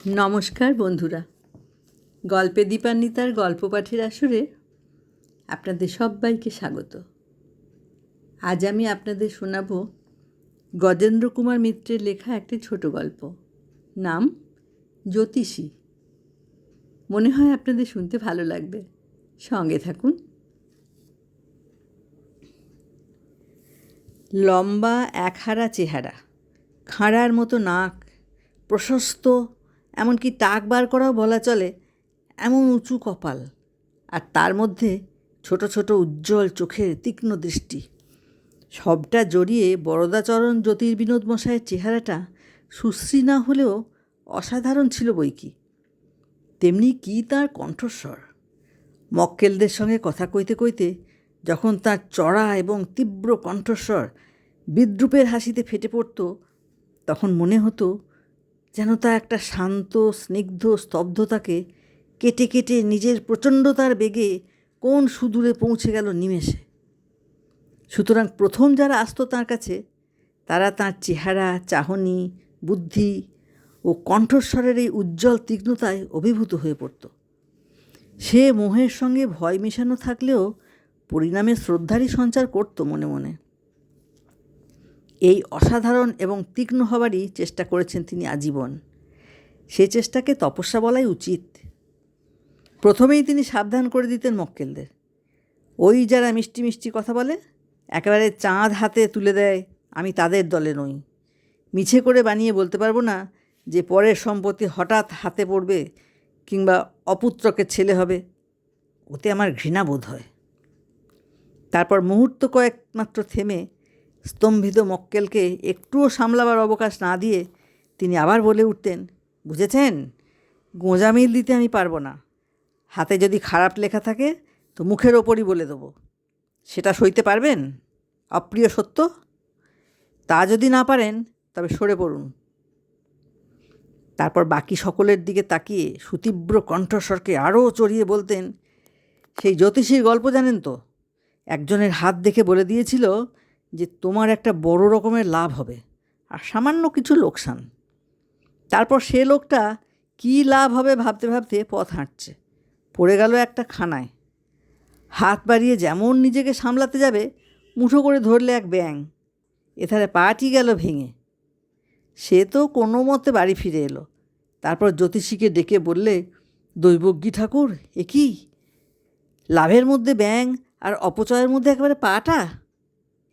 নমস্কার বন্ধুরা, গল্পে দীপান্বিতার গল্প পাঠের আসরে আপনাদের সবাইকে স্বাগত। আজ আমি আপনাদের শোনাব গজেন্দ্র কুমার মিত্রের লেখা একটি ছোট গল্প, নাম জ্যোতিষী। মনে হয় আপনাদের শুনতে ভালো লাগবে, সঙ্গে থাকুন। লম্বা একহারা চেহারা, খাঁড়ার মতো নাক, প্রশস্ত, এমনকি টাক বার করাও বলা চলে এমন উঁচু কপাল, আর তার মধ্যে ছোট ছোট উজ্জ্বল চোখের তীক্ষ্ণ দৃষ্টি, সবটা জড়িয়ে বরদাচরণ জ্যোতির্বিনোদ মশায়ের চেহারাটা সুশ্রী না হলেও অসাধারণ ছিল বইকি। তেমনি কি তার কণ্ঠস্বর! মক্কেলদের সঙ্গে কথা কইতে কইতে যখন তার চড়া এবং তীব্র কণ্ঠস্বর বিদ্রূপের হাসিতে ফেটে পড়ত, তখন মনে হতো যেন তা একটা শান্ত স্নিগ্ধ স্তব্ধতাকে কেটে কেটে নিজের প্রচণ্ডতার বেগে কোন সুদূরে পৌঁছে গেল নিমেষে। সুতরাং প্রথম যারা আসতো তাঁর কাছে, তারা তাঁর চেহারা, চাহনি, বুদ্ধি ও কণ্ঠস্বরের এই উজ্জ্বল তীক্ষ্ণতায় অভিভূত হয়ে পড়ত। সে মোহের সঙ্গে ভয় মেশানো থাকলেও পরিণামে শ্রদ্ধারই সঞ্চার করত মনে মনে। এই অসাধারণ এবং তীক্ষ্ণ হবারই চেষ্টা করেছেন তিনি আজীবন। সে চেষ্টাকে তপস্যা বলাই উচিত। প্রথমেই তিনি সাবধান করে দিতেন মক্কেলদের, ওই যারা মিষ্টি মিষ্টি কথা বলে, একেবারে চাঁদ হাতে তুলে দেয়, আমি তাদের দলে নই। মিছে করে বানিয়ে বলতে পারবো না যে পরের সম্পত্তি হঠাৎ হাতে পড়বে কিংবা অপুত্রকে ছেলে হবে, ওতে আমার ঘৃণা বোধ হয়। তারপর মুহূর্ত কয়েক মাত্র থেমে স্তম্ভিত মক্কেলকে একটুও সামলাবার অবকাশ না দিয়ে তিনি আবার বলে উঠতেন, বুঝেছেন, গোঁজামিল দিতে আমি পারবো না। হাতে যদি খারাপ লেখা থাকে তো মুখের ওপরই বলে দেবো। সেটা সইতে পারবেন? অপ্রিয় সত্য? তা যদি না পারেন তবে সরে পড়ুন। তারপর বাকি সকলের দিকে তাকিয়ে সুতীব্র কণ্ঠস্বরকে আরও চড়িয়ে বলতেন, সেই জ্যোতিষীর গল্প জানেন তো? একজনের হাত দেখে বলে দিয়েছিল যে তোমার একটা বড় রকমের লাভ হবে আর সামান্য কিছু লোকসান। তারপর সে লোকটা কী লাভ হবে ভাবতে ভাবতে পথ হাঁটছে, পড়ে গেল একটা খানায়। হাত বাড়িয়ে যেমন নিজেকে সামলাতে যাবে, মুঠো করে ধরলে এক ব্যাঙ, এধারে পাটি গেল ভেঙে। সে তো কোনো মতে বাড়ি ফিরে এলো। তারপর জ্যোতিষীকে ডেকে বললে, দৈবজ্ঞী ঠাকুর, এ কি লাভের মধ্যে ব্যাঙ আর অপচয়ের মধ্যে একেবারে পাটা?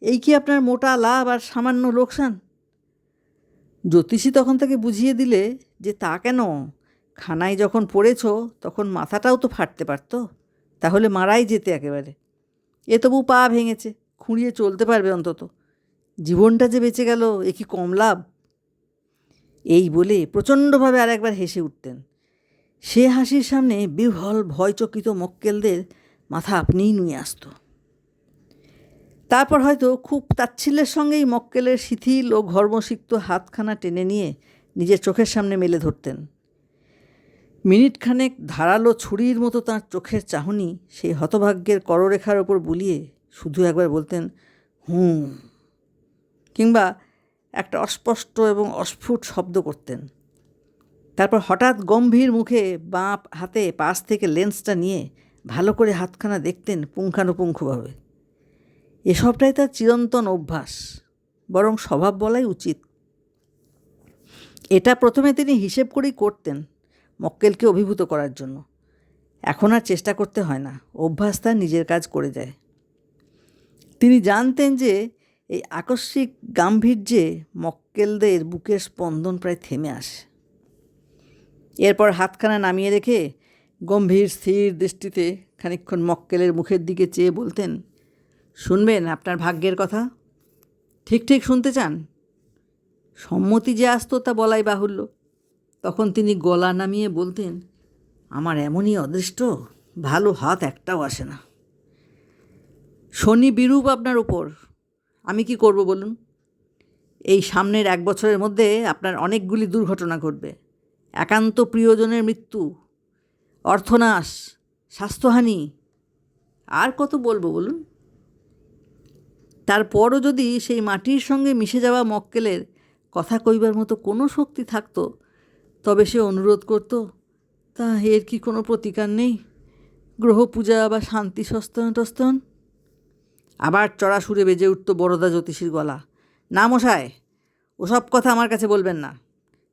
এই কি আপনার মোটা লাভ আর সামান্য লোকসান? জ্যোতিষী তখন তাকে বুঝিয়ে দিলে যে তা কেন, খানায় যখন পড়েছ তখন মাথাটাও তো ফাটতে পারত, তাহলে মারাই যেতে একেবারে। এ তবু পা ভেঙেছে, খুঁড়িয়ে চলতে পারবে অন্তত। জীবনটা যে বেঁচে গেল, এ কি কম লাভ? এই বলে প্রচণ্ডভাবে আর একবার হেসে উঠতেন। সে হাসির সামনে বিহ্বল ভয়চকিত মক্কেলদের মাথা আপনিই নুয়ে আসত। তারপর হয়তো খুব তাচ্ছিল্যের সঙ্গেই মক্কেলের শিথিল ও ঘর্মসিক্ত হাতখানা টেনে নিয়ে নিজের চোখের সামনে মেলে ধরতেন। মিনিটখানেক ধারালো ছুরির মতো তাঁর চোখের চাহনি সেই হতভাগ্যের কররেখার ওপর বুলিয়ে শুধু একবার বলতেন, হুম, কিংবা একটা অস্পষ্ট এবং অস্ফুট শব্দ করতেন। তারপর হঠাৎ গম্ভীর মুখে বাঁ হাতে পাশ থেকে লেন্সটা নিয়ে ভালো করে হাতখানা দেখতেন পুঙ্খানুপুঙ্খভাবে। এসবটাই তার চিরন্তন অভ্যাস, বরং স্বভাব বলাই উচিত। এটা প্রথমে তিনি হিসেব করেই করতেন, মক্কেলকে অভিভূত করার জন্য। এখন আর চেষ্টা করতে হয় না, অভ্যাস তার নিজের কাজ করে যায়। তিনি জানতেন যে এই আকস্মিক গাম্ভীর্যে মক্কেলদের বুকের স্পন্দন প্রায় থেমে আসে। এরপর হাতখানা নামিয়ে রেখে গম্ভীর স্থির দৃষ্টিতে খানিকক্ষণ মক্কেলের মুখের দিকে চেয়ে বলতেন, শুনবেন আপনার ভাগ্যের কথা? ঠিক ঠিক শুনতে চান? সম্মতি যে আসতো তা বলাই বাহুল্য। তখন তিনি গলা নামিয়ে বলতেন, আমার এমনই অদৃষ্ট, ভালো হাত একটাও আসে না। শনি বিরূপ আপনার উপর, আমি কি করব বলুন? এই সামনের 1 বছরের মধ্যে আপনার অনেকগুলি দুর্ঘটনা ঘটবে। একান্ত প্রিয়জনের মৃত্যু, অর্থনাশ, স্বাস্থ্যহানি, আর কত বলবো বলুন? তারপরও যদি সেই মাটির সঙ্গে মিশে যাওয়া মক্কেলের কথা কইবার মতো কোনো শক্তি থাকতো, তবে সে অনুরোধ করত, তা এর কি কোনো প্রতিকার নেই? গ্রহ পূজা বা শান্তি টস্তন? আবার চড়া সুরে বেজে উঠত বরদা জ্যোতিষীর গলা, না মশায়, ওসব কথা আমার কাছে বলবেন না।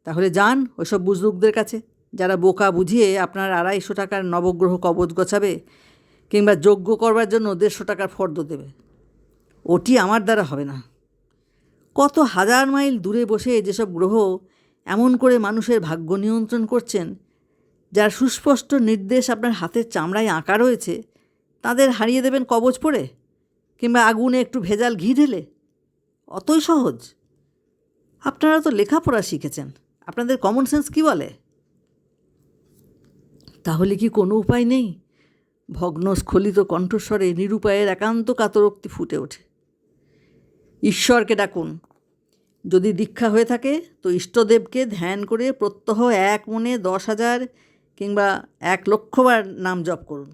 তাহলে যান ওইসব বুজরুকদের কাছে, যারা বোকা বুঝিয়ে আপনার 250 টাকার নবগ্রহ কবচ গছাবে কিংবা যজ্ঞ করবার জন্য 150 টাকার ফর্দ দেবে। ওটি আমার দ্বারা হবে না। কত হাজার মাইল দূরে বসে যেসব গ্রহ এমন করে মানুষের ভাগ্য নিয়ন্ত্রণ করছেন, যার সুস্পষ্ট নির্দেশ আপনার হাতের চামড়ায় আঁকা রয়েছে, তাদের হারিয়ে দেবেন কবচ পড়ে কিংবা আগুনে একটু ভেজাল ঘি ঢেলে? অতই সহজ? আপনারা তো লেখাপড়া শিখেছেন, আপনাদের কমন সেন্স কী বলে? তাহলে কি কোনো উপায় নেই? ভগ্নস্খলিত কণ্ঠস্বরে নিরুপায়ের একান্ত কাতরোক্তি ফুটে ওঠে। ঈশ্বরকে ডাকুন। যদি দীক্ষা হয়ে থাকে তো ইষ্টদেবকে ধ্যান করে প্রত্যহ এক মনে 10,000 কিংবা 1,00,000 বার নাম জপ করুন।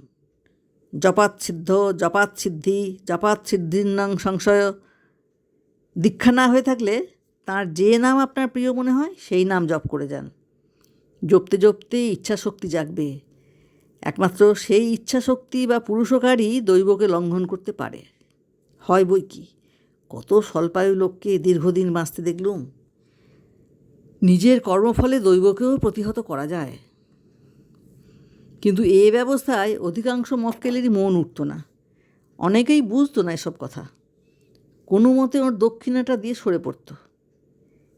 জপাত সিদ্ধ, জপাত সিদ্ধি, জপাত সিদ্ধির্নং সংশয়। দীক্ষা না হয়ে থাকলে তার যে নাম আপনার প্রিয় মনে হয় সেই নাম জপ করে যান। জপতে জপতে ইচ্ছাশক্তি জাগবে। একমাত্র সেই ইচ্ছাশক্তি বা পুরুষকারই দৈবকে লঙ্ঘন করতে পারে। হয় বই কি, কত স্বল্পায়ু লোককে দীর্ঘদিন বাঁচতে দেখলুম। নিজের কর্মফলে দৈবকেও প্রতিহত করা যায়, কিন্তু এ ব্যবস্থায় অধিকাংশ মক্কেলেরই মন উঠত না। অনেকেই বুঝতো না এসব কথা। কোনো মতে ওর দক্ষিণাটা দিয়ে সরে পড়ত।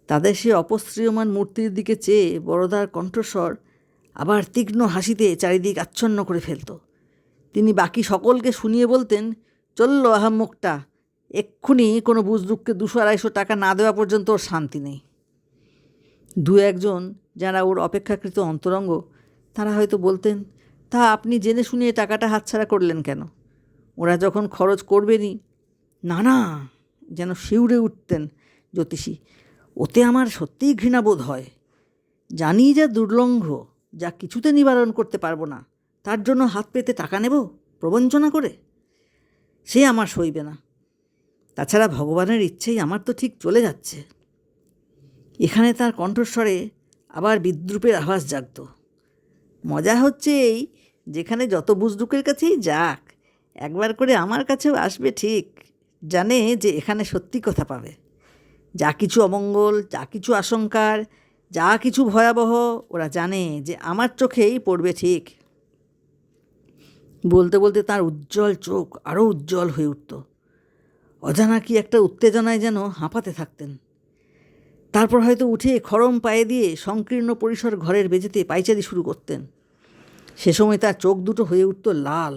তাদের সে অপশ্রিয়মান মূর্তির দিকে চেয়ে বড়দার কণ্ঠস্বর আবার তীক্ষ্ণ হাসিতে চারিদিক আচ্ছন্ন করে ফেলত। তিনি বাকি সকলকে শুনিয়ে বলতেন, চলল আহাম্মকটা, এক্ষুনি কোনো বুজরুককে 200-250 টাকা না দেওয়া পর্যন্ত ওর শান্তি নেই। 2-1 যারা ওর অপেক্ষাকৃত অন্তরঙ্গ, তারা হয়তো বলতেন, তা আপনি জেনে শুনে টাকাটা হাতছাড়া করলেন কেন? ওরা যখন খরচ করবেনই। না না, যেন শিউরে উঠতেন জ্যোতিষী, ওতে আমার সত্যিই ঘৃণাবোধ হয়। জানি যা দুর্লঙ্ঘ, যা কিছুতে নিবারণ করতে পারবো না, তার জন্য হাত পেতে টাকা নেব প্রবঞ্চনা করে? সে আমার সইবে না। তাছাড়া ভগবানের ইচ্ছেই আমার তো ঠিক চলে যাচ্ছে। এখানে তার কণ্ঠস্বরে আবার বিদ্রূপের আভাস জাগত। মজা হচ্ছে এই, যেখানে যত বুজরুকের কাছেই যাক, একবার করে আমার কাছেও আসবে ঠিক। জানে যে এখানে সত্যি কথা পাবে। যা কিছু অমঙ্গল, যা কিছু আশঙ্কার, যা কিছু ভয়াবহ, ওরা জানে যে আমার চোখেই পড়বে ঠিক। বলতে বলতে তার উজ্জ্বল চোখ আরও উজ্জ্বল হয়ে উঠত। অজানা কি একটা উত্তেজনায় যেন হাঁপাতে থাকতেন। তারপর হয়তো উঠে খড়ম পায়ে দিয়ে সংকীর্ণ পরিসর ঘরের বেজেতে পাইচারি শুরু করতেন। সে সময় তার চোখ দুটো হয়ে উঠত লাল।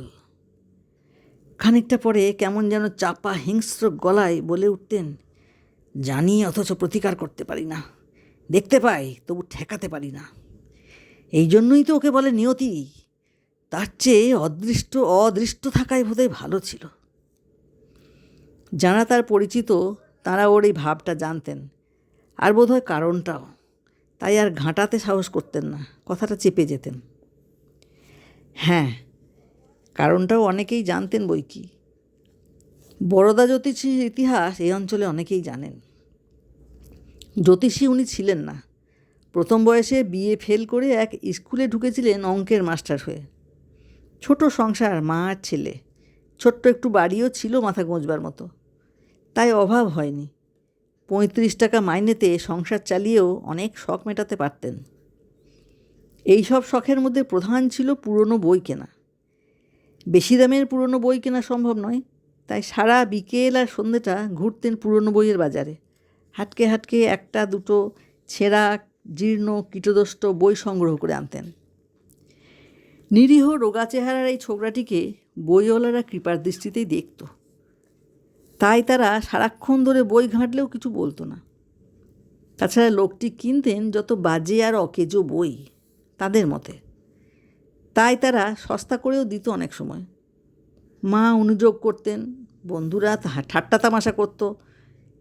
খানিকটা পরে কেমন যেন চাপা হিংস্র গলায় বলে উঠতেন, জানি অথচ প্রতিকার করতে পারি না, দেখতে পাই তবু ঠেকাতে পারি না। এই জন্যই তো ওকে বলে নিয়তি। তার চেয়ে অদৃষ্ট থাকাই বোধহয় ভালো ছিল। যারা তার পরিচিত তারা ওর এই ভাবটা জানতেন, আর বোধহয় কারণটাও। তাই আর ঘাঁটাতে সাহস করতেন না, কথাটা চেপে যেতেন। হ্যাঁ, কারণটাও অনেকেই জানতেন বই কি। বরদা জ্যোতিষীর ইতিহাস এই অঞ্চলে অনেকেই জানেন। জ্যোতিষী উনি ছিলেন না। প্রথম বয়সে বিএ ফেল করে এক স্কুলে ঢুকেছিলেন অঙ্কের মাস্টার হয়ে। ছোট সংসার, মা আর ছেলে, ছোট্ট একটু বাড়িও ছিল মাথা গোঁজবার মতো। তাই অভাব হয়নি। 35 টাকা মাইনেতে সংসার চালিয়েও অনেক শখ মেটাতে পারতেন। এই সব শখের মধ্যে প্রধান ছিল পুরনো বই কেনা। বেশি দামের পুরনো বই কেনা সম্ভব নয়, তাই সারা বিকেল আর সন্ধ্যেটা ঘুরতেন পুরনো বইয়ের বাজারে। হাটকে হাটকে 1-2 ছেঁড়া জীর্ণ কীটদষ্ট বই সংগ্রহ করে আনতেন। নিরীহ রোগা চেহারার এই ছোকরাটিকে বইওয়ালারা কৃপার দৃষ্টিতেই দেখত। তাই তারা সারাক্ষণ ধরে বই ঘাঁটলেও কিছু বলতো না। তাছাড়া লোকটি কিনতেন যত বাজে আর অকেজো বই তাদের মতে। তাই তারা সস্তা করেও দিত অনেক সময়। মা অনুযোগ করতেন, বন্ধুরা ঠাট্টা তামাশা করত,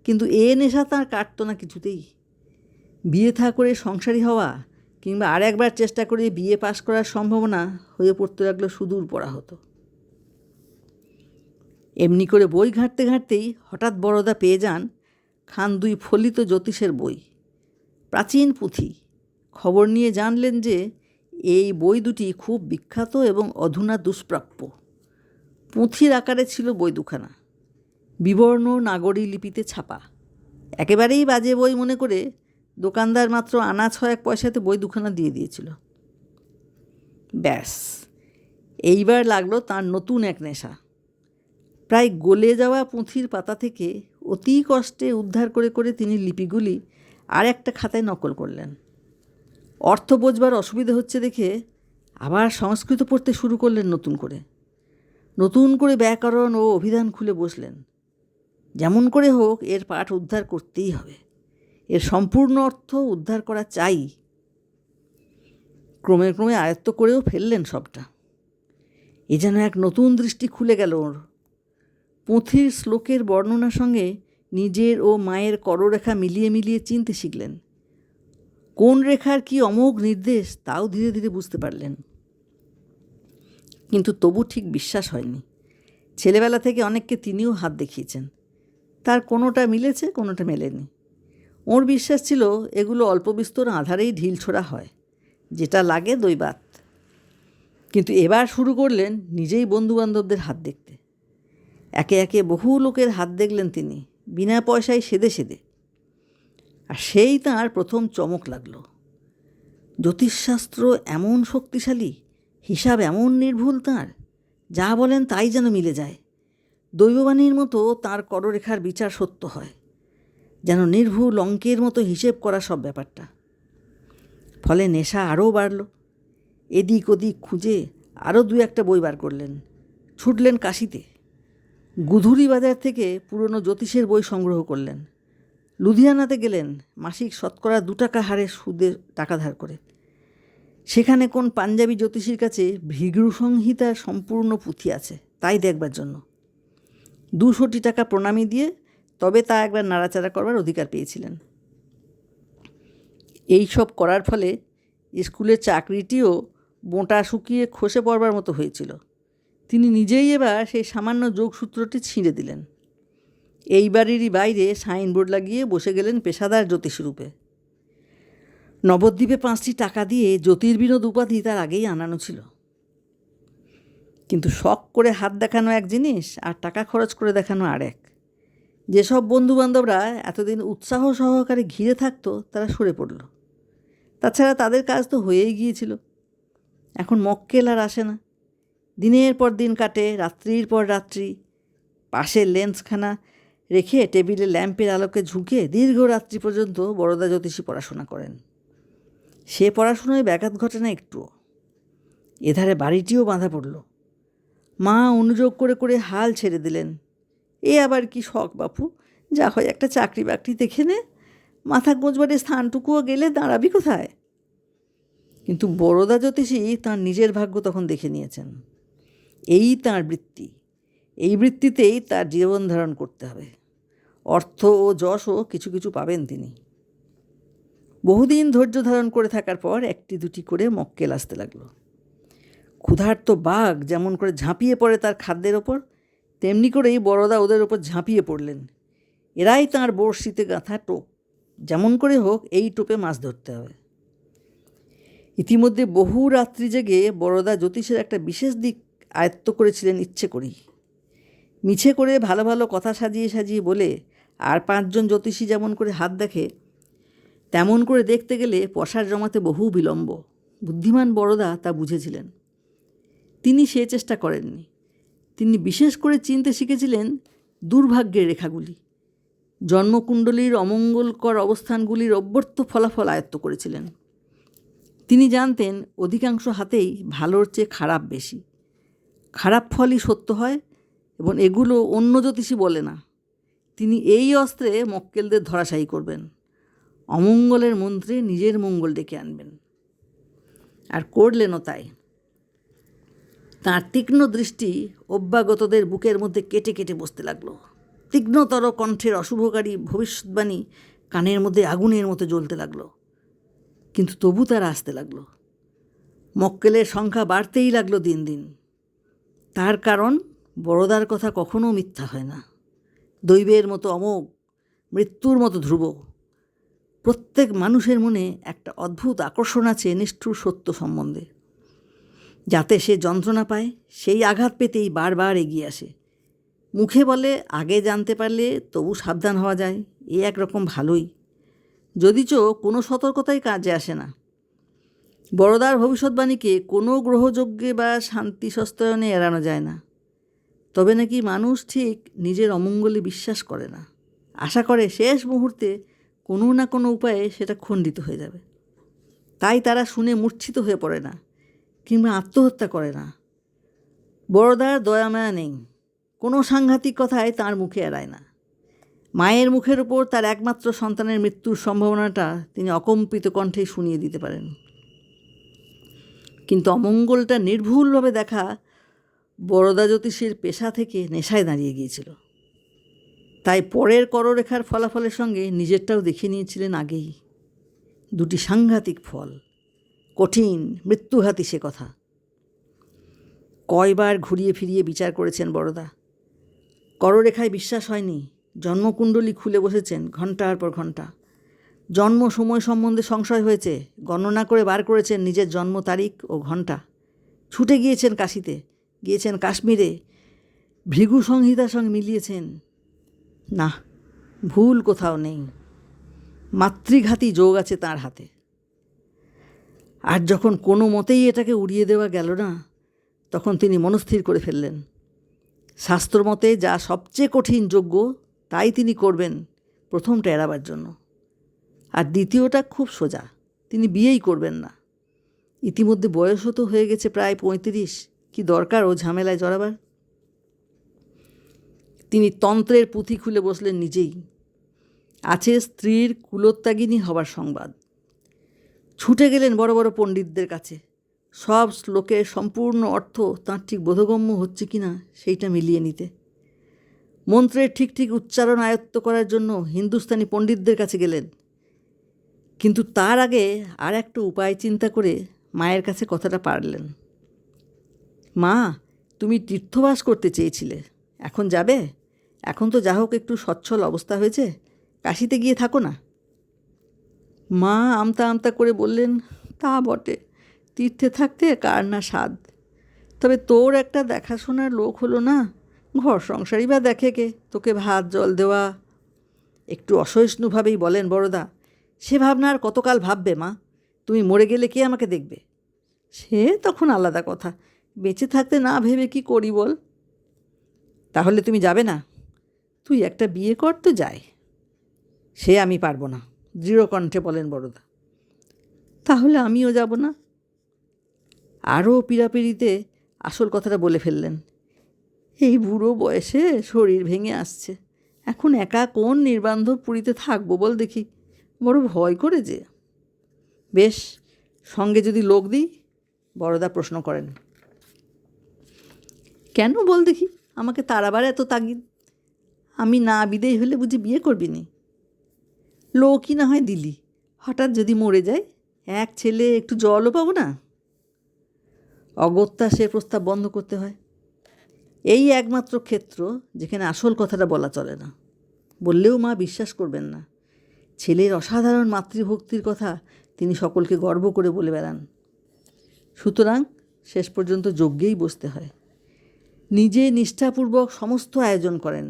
কিন্তু এ নেশা তার কাটতো না কিছুতেই। বিয়ে থা করে সংসারী হওয়া কিংবা আর একবার চেষ্টা করে বিয়ে পাশ করার সম্ভাবনা হয়ে পড়তে লাগলো সুদূর পড়া হতো। এমনি করে বই ঘাঁটতে ঘাঁটতেই হঠাৎ বড়দা পেয়ে যান খান 2 ফলিত জ্যোতিষের বই, প্রাচীন পুঁথি, খবর নিয়ে জানলেন যে এই বই দুটি খুব বিখ্যাত এবং অধুনা দুষ্প্রাপ্য। পুঁথির আকারে ছিল বই দুখানা, বিবর্ণ নাগরী লিপিতে ছাপা। একেবারেই বাজে বই মনে করে দোকানদার মাত্র আনা 6 পয়সাতে বই দুখানা দিয়ে দিয়েছিল। ব্যাস, এইবার লাগলো তার নতুন এক নেশা। প্রায় গলে যাওয়া পুঁথির পাতা থেকে অতি কষ্টে উদ্ধার করে করে তিনি লিপিগুলি আর একটা খাতায় নকল করলেন। অর্থ বোঝবার অসুবিধে হচ্ছে দেখে আবার সংস্কৃত পড়তে শুরু করলেন নতুন করে ব্যাকরণ ও অভিধান খুলে বসলেন। যেমন করে হোক এর পাঠ উদ্ধার করতেই হবে, এর সম্পূর্ণ অর্থ উদ্ধার করা চাই। ক্রমে ক্রমে আয়ত্ত করেও ফেললেন সবটা। এ যেন এক নতুন দৃষ্টি খুলে গেল ওর। পুঁথির শ্লোকের বর্ণনার সঙ্গে নিজের ও মায়ের কররেখা মিলিয়ে মিলিয়ে চিনতে শিখলেন। কোন রেখার কি অমোঘ নির্দেশ তাও ধীরে ধীরে বুঝতে পারলেন। কিন্তু তবু ঠিক বিশ্বাস হয়নি। ছেলেবেলা থেকে অনেককে তিনিও হাত দেখিয়েছেন, তার কোনোটা মিলেছে, কোনোটা মেলেনি। ওর বিশ্বাস ছিল এগুলো অল্প বিস্তর আধারেই ঢিল ছোড়া হয়, যেটা লাগে দৈবাত। কিন্তু এবার শুরু করলেন নিজেই বন্ধুবান্ধবদের হাত দেখতে। একে একে বহু লোকের হাত দেখলেন তিনি, বিনা পয়সায় সেদে সেদে। আর সেই তাঁর প্রথম চমক লাগলো। জ্যোতিষশাস্ত্র এমন শক্তিশালী, হিসাব এমন নির্ভুল তাঁর, যা বলেন তাই যেন মিলে যায়। দৈববাণীর মতো তাঁর কররেখার বিচার সত্য হয়, যেন নির্ভুল অঙ্কের মতো হিসেব করা সব ব্যাপারটা। ফলে নেশা আরও বাড়ল। এদিক ওদিক খুঁজে আরও 2-1টা বই বার করলেন। ছুটলেন কাশিতে। গুধুরি বাজার থেকে পুরনো জ্যোতিষের বই সংগ্রহ করলেন। লুধিয়ানাতে গেলেন মাসিক শতকরা 2 টাকা হারে সুদে টাকা ধার করে। সেখানে কোন পাঞ্জাবি জ্যোতিষীর কাছে ভৃগু সংহিতার সম্পূর্ণ পুঁথি আছে তাই দেখবার জন্য 200 টাকা প্রণামী দিয়ে তবে তা একবার নাড়াচাড়া করবার অধিকার পেয়েছিলেন। এই সব করার ফলে স্কুলের চাকরিটিও বোঁটা শুকিয়ে খসে পড়বার মতো হয়েছিল। তিনি নিজেই এবার সেই সামান্য যোগসূত্রটি ছিঁড়ে দিলেন। এই বাড়িরই বাইরে সাইনবোর্ড লাগিয়ে বসে গেলেন পেশাদার জ্যোতিষরূপে। নবদ্বীপে 5টি টাকা দিয়ে জ্যোতির্বিনোদ উপাধি তার আগেই আনানো ছিল। কিন্তু শখ করে হাত দেখানো এক জিনিস, আর টাকা খরচ করে দেখানো আর এক। যেসব বন্ধুবান্ধবরা এতদিন উৎসাহ সহকারে ঘিরে থাকতো তারা সরে পড়ল। তাছাড়া তাদের কাজ তো হয়েই গিয়েছিল। এখন মক্কেল আর আসে না। দিনের পর দিন কাটে, রাত্রির পর রাত্রি। পাশে লেন্সখানা রেখে টেবিলে ল্যাম্পের আলোকে ঝুঁকে দীর্ঘ রাত্রি পর্যন্ত বরদা জ্যোতিষী পড়াশোনা করেন। সে পড়াশোনায় ব্যাঘাত ঘটে না একটুও। এধারে বাড়িটিও বাঁধা পড়ল। মা অনুযোগ করে করে হাল ছেড়ে দিলেন। এ আবার কি শখ বাপু, যা হয় একটা চাকরি বাকরি দেখে নে, মাথা গোঁজবারের স্থানটুকুও গেলে দাঁড়াবি কোথায়? কিন্তু বরদা জ্যোতিষী তাঁর নিজের ভাগ্য তখন দেখে নিয়েছেন। এই তাঁর বৃত্তি, এই বৃত্তিতেই তার জীবন ধারণ করতে হবে। অর্থ ও যশও কিছু কিছু পাবেন তিনি। বহুদিন ধৈর্য ধারণ করে থাকার পর 1-2টি করে মক্কেল আসতে লাগলো। ক্ষুধার্ত বাঘ যেমন করে ঝাঁপিয়ে পড়ে তার খাদ্যের ওপর, তেমনি করেই বরদা ওদের ওপর ঝাঁপিয়ে পড়লেন। এরাই তাঁর বড়শিতে গাঁথা টোপ, যেমন করে হোক এই টোপে মাছ ধরতে হবে। ইতিমধ্যে বহু রাত্রি জেগে বরদা জ্যোতিষের একটা বিশেষ দিক আয়ত্ত করেছিলেন ইচ্ছে করেই। মিছে করে ভালো ভালো কথা সাজিয়ে সাজিয়ে বলে আর 5 জন জ্যোতিষী যেমন করে হাত দেখে, তেমন করে দেখতে গেলে পসার জমাতে বহু বিলম্ব। বুদ্ধিমান বরদা তা বুঝেছিলেন। তিনি সে চেষ্টা করেননি। তিনি বিশেষ করে চিনতে শিখেছিলেন দুর্ভাগ্যের রেখাগুলি, জন্মকুণ্ডলীর অমঙ্গলকর অবস্থানগুলির অব্যর্থ ফলাফল আয়ত্ত করেছিলেন। তিনি জানতেন অধিকাংশ হাতেই ভালোর চেয়ে খারাপ বেশি। খারাপ ফলই সত্য হয় এবং এগুলো অন্য জ্যোতিষী বলে না। তিনি এই অস্ত্রে মক্কেলদের ধরাশায়ী করবেন, অমঙ্গলের মন্ত্রে নিজের মঙ্গল ডেকে আনবেন। আর করলেনও তাই। তাঁর তীক্ষ্ণ দৃষ্টি অভ্যাগতদের বুকের মধ্যে কেটে কেটে বসতে লাগলো। তীক্ষ্ণতর কণ্ঠের অশুভকারী ভবিষ্যৎবাণী কানের মধ্যে আগুনের মতো জ্বলতে লাগলো। কিন্তু তবু তারা আসতে লাগলো। মক্কেলের সংখ্যা বাড়তেই লাগলো দিন দিন। তার কারণ বরদার কথা কখনো মিথ্যা হয় না। দৈবের মতো অমোঘ, মৃত্যুর মতো ধ্রুব। প্রত্যেক মানুষের মনে একটা অদ্ভুত আকর্ষণ আছে নিষ্ঠুর সত্য সম্বন্ধে। যাতে সে যন্ত্রণা পায়, সেই আঘাত পেতেই বারবার এগিয়ে আসে। মুখে বলে আগে জানতে পারলে তবু সাবধান হওয়া যায়, এ একরকম ভালোই, যদিচ কোনো সতর্কতাই কাজে আসে না। বড়দার ভবিষ্যৎবাণীকে কোনো গ্রহযজ্ঞে বা শান্তি সস্তায়নে এড়ানো যায় না। তবে নাকি মানুষ ঠিক নিজের অমঙ্গলে বিশ্বাস করে না, আশা করে শেষ মুহূর্তে কোনো না কোনো উপায়ে সেটা খণ্ডিত হয়ে যাবে। তাই তারা শুনে মূর্ছিত হয়ে পড়ে না, কিংবা আত্মহত্যা করে না। বড়দার দয়ামায়া নেই, কোনো সাংঘাতিক কথায় তার মুখে এড়ায় না। মায়ের মুখের ওপর তার একমাত্র সন্তানের মৃত্যুর সম্ভাবনাটা তিনি অকম্পিত কণ্ঠেই শুনিয়ে দিতে পারেন। কিন্তু অমঙ্গলটা নির্ভুলভাবে দেখা বরদা জ্যোতিষীর পেশা থেকে নেশায় দাঁড়িয়ে গিয়েছিল। তাই পরের কররেখার ফলাফলের সঙ্গে নিজেরটাও দেখিয়ে নিয়েছিলেন আগেই। দুটি সাংঘাতিক ফল, কঠিন মৃত্যুঘাতী সে কথা। কয়বার ঘুরিয়ে ফিরিয়ে বিচার করেছেন বড়দা। কররেখায় বিশ্বাস হয়নি, জন্মকুণ্ডলী খুলে বসেছেন ঘণ্টার পর ঘণ্টা। জন্ম সময় সম্বন্ধে সংশয় হয়েছে, গণনা করে বার করেছেন নিজের জন্ম তারিখ ও ঘণ্টা। ছুটে গিয়েছেন কাশীতে, গিয়েছেন কাশ্মীরে, ভৃগু সংহিতার সঙ্গে মিলিয়েছেন। না, ভুল কোথাও নেই। মাতৃঘাতী যোগ আছে তার হাতে। আর যখন কোনো মতেই এটাকে উড়িয়ে দেওয়া গেল না, তখন তিনি মনস্থির করে ফেললেন, শাস্ত্রমতে যা সবচেয়ে কঠিন যজ্ঞ তাই তিনি করবেন প্রথমটা এড়াবার জন্য। আর দ্বিতীয়টা খুব সোজা, তিনি বিয়েই করবেন না। ইতিমধ্যে বয়সও তো হয়ে গেছে প্রায় 35, কি দরকার ও ঝামেলায় জড়াবার। তিনি তন্ত্রের পুঁথি খুলে বসলেন নিজেই। আছে স্ত্রীর কুলোত্যাগিনী হবার সংবাদ। ছুটে গেলেন বড় বড় পণ্ডিতদের কাছে, সব শ্লোকের সম্পূর্ণ অর্থ তাঁর ঠিক বোধগম্য হচ্ছে কি না সেইটা মিলিয়ে নিতে। মন্ত্রের ঠিক ঠিক উচ্চারণ আয়ত্ত করার জন্য হিন্দুস্তানি পণ্ডিতদের কাছে গেলেন। কিন্তু তার আগে আর একটা উপায় চিন্তা করে মায়ের কাছে কথাটা পারলেন। মা, তুমি তীর্থবাস করতে চেয়েছিলে, এখন যাবে? এখন তো যা হোক একটু সচ্ছল অবস্থা হয়েছে, কাশীতে গিয়ে থাকো না। মা আমতা আমতা করে বললেন, তা বটে, তীর্থে থাকতে কার না স্বাদ। তবে তোর একটা দেখাশোনার লোক হলো না, ঘর সংসারই বা দেখে কে, তোকে ভাত জল দেওয়া। একটু অসহিষ্ণুভাবেই বলেন বড়দা, সে ভাবনা আর কতকাল ভাববে মা? তুমি মরে গেলে কে আমাকে দেখবে? সে তখন আলাদা কথা, বেঁচে থাকতে না ভেবে কি করি বল? তাহলে তুমি যাবে না? তুই একটা বিয়ে কর তো যাই। সে আমি পারবো না, দৃঢ় কণ্ঠে বলেন বড়দা। তাহলে আমিও যাব না। আরও পীড়াপিড়িতে আসল কথাটা বলে ফেললেন। এই বুড়ো বয়সে শরীর ভেঙে আসছে, এখন একা কোন নির্বান্ধব পুরীতে থাকবো বল দেখি, বড় ভয় করে যে। বেশ, সঙ্গে যদি লোক দিই? বড়দা প্রশ্ন করেন। কেন বল দেখি, আমাকে তাড়াবার এত তাগিদ? আমি না বিদেয় হলে বুঝি বিয়ে করবি নি? লোকই না হয় দিলি, হঠাৎ যদি মরে যায়, এক ছেলে, একটু জলও পাবো না। অগত্যা সে প্রস্তাব বন্ধ করতে হয়। এই একমাত্র ক্ষেত্র যেখানে আসল কথাটা বলা চলে না। বললেও মা বিশ্বাস করবেন না। ছেলের অসাধারণ মাতৃভক্তির কথা তিনি সকলকে গর্ব করে বলে বেড়ান। সুতরাং শেষ পর্যন্ত যজ্ঞেই বসতে হয়। নিজে নিষ্ঠাপূর্বক সমস্ত আয়োজন করেন।